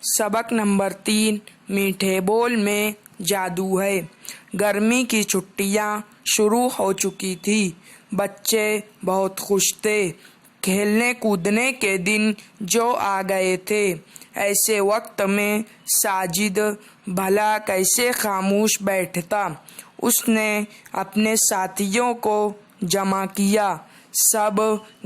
सबक नंबर 3 मीठे बोल में जादू है। गर्मी की छुट्टियां शुरू हो चुकी थी। बच्चे बहुत खुश थे। खेलने कूदने के दिन जो आ गए थे। ऐसे वक्त में साजिद भला कैसे खामोश बैठता। उसने अपने साथियों को जमा किया। सब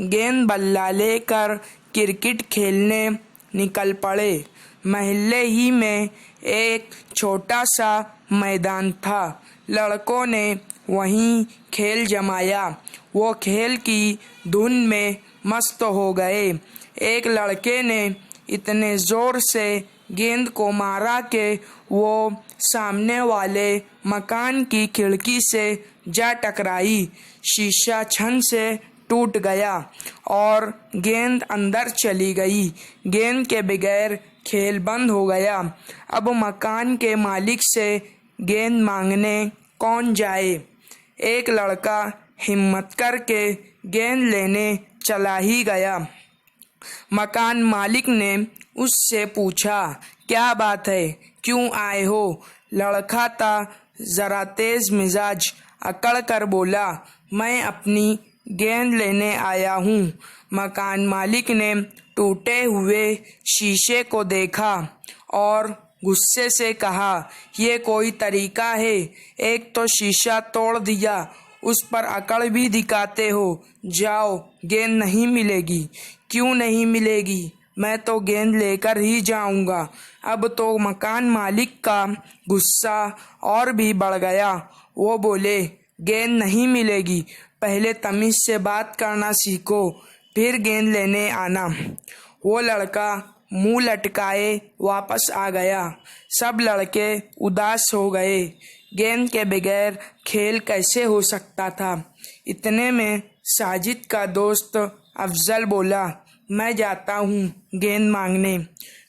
गेंद बल्ला लेकर क्रिकेट खेलने निकल पड़े। महल्ले ही में एक छोटा सा मैदान था। लड़कों ने वहीं खेल जमाया। वो खेल की धुन में मस्त हो गए। एक लड़के ने इतने जोर से गेंद को मारा कि वो सामने वाले मकान की खिड़की से जा टकराई। शीशा छन से टूट गया और गेंद अंदर चली गई। गेंद के बगैर खेल बंद हो गया। अब मकान के मालिक से गेंद मांगने कौन जाए। एक लड़का हिम्मत करके गेंद लेने चला ही गया। मकान मालिक ने उससे पूछा, क्या बात है, क्यों आए हो। लड़का था जरा तेज मिजाज, अकड़ कर बोला, मैं अपनी गेंद लेने आया हूँ। मकान मालिक ने टूटे हुए शीशे को देखा और गुस्से से कहा, ये कोई तरीका है। एक तो शीशा तोड़ दिया, उस पर अकड़ भी दिखाते हो। जाओ, गेंद नहीं मिलेगी। क्यों नहीं मिलेगी, मैं तो गेंद लेकर ही जाऊंगा। अब तो मकान मालिक का गुस्सा और भी बढ़ गया। वो बोले, गेंद नहीं मिलेगी, पहले तमीज से बात करना सीखो, फिर गेंद लेने आना। वो लड़का मुंह लटकाए वापस आ गया। सब लड़के उदास हो गए। गेंद के बगैर खेल कैसे हो सकता था। इतने में साजिद का दोस्त अफजल बोला, मैं जाता हूँ गेंद मांगने।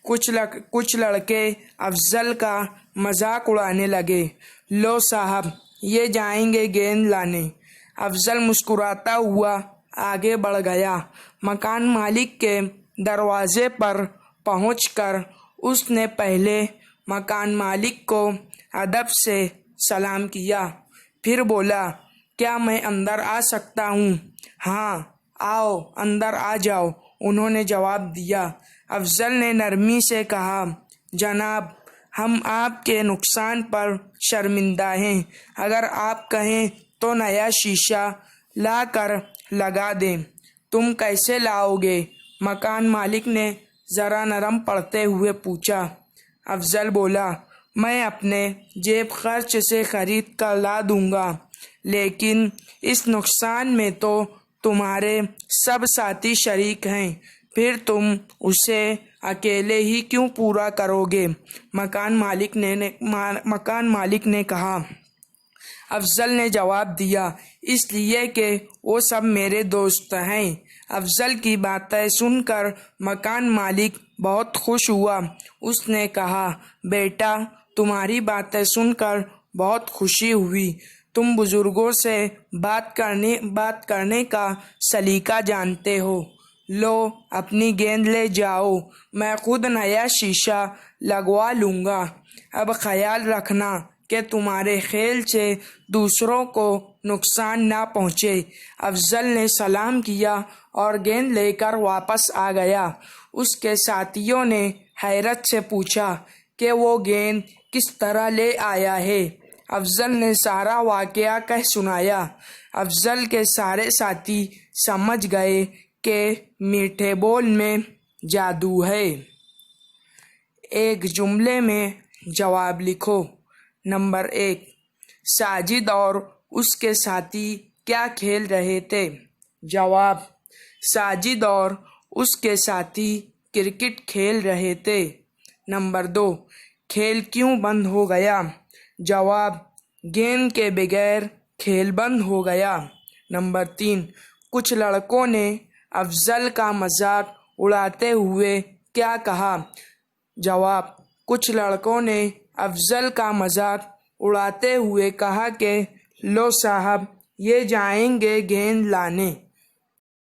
कुछ लड़के अफजल का मजाक उड़ाने लगे। लो साहब, ये जाएंगे गेंद लाने। अफजल मुस्कुराता हुआ आगे बढ़ गया। मकान मालिक के दरवाजे पर पहुंचकर उसने पहले मकान मालिक को अदब से सलाम किया। फिर बोला, क्या मैं अंदर आ सकता हूँ। हाँ, आओ, अंदर आ जाओ, उन्होंने जवाब दिया। अफजल ने नरमी से कहा, जनाब, हम आपके नुकसान पर शर्मिंदा हैं। अगर आप कहें तो नया शीशा ला कर लगा दें। तुम कैसे लाओगे। मकान मालिक ने जरा नरम पड़ते हुए पूछा। अफजल बोला, मैं अपने जेब खर्च से खरीद कर ला दूंगा, लेकिन इस नुकसान में तो तुम्हारे सब साथी शरीक हैं, फिर तुम उसे अकेले ही क्यों पूरा करोगे। मकान मालिक ने कहा। अफजल ने जवाब दिया, इसलिए कि वो सब मेरे दोस्त हैं। अफजल की बातें सुनकर मकान मालिक बहुत खुश हुआ। उसने कहा, बेटा, तुम्हारी बातें सुनकर बहुत खुशी हुई। तुम बुजुर्गों से बात करने का सलीका जानते हो। लो, अपनी गेंद ले जाओ, मैं खुद नया शीशा लगवा लूँगा। अब ख्याल रखना कि तुम्हारे खेल से दूसरों को नुकसान ना पहुँचे। अफजल ने सलाम किया और गेंद लेकर वापस आ गया। उसके साथियों ने हैरत से पूछा कि वो गेंद किस तरह ले आया है। अफजल ने सारा वाकया कह सुनाया। अफजल के सारे साथी समझ गए कि मीठे बोल में जादू है। एक जुमले में जवाब लिखो। नंबर 1, साजिद और उसके साथी क्या खेल रहे थे। जवाब, साजिद और उसके साथी क्रिकेट खेल रहे थे। नंबर 2, खेल क्यों बंद हो गया। जवाब, गेंद के बगैर खेल बंद हो गया। नंबर 3, कुछ लड़कों ने अफजल का मजाक उड़ाते हुए क्या कहा। जवाब, कुछ लड़कों ने अफजल का मजाक उड़ाते हुए कहा कि लो साहब, ये जाएंगे गेंद लाने।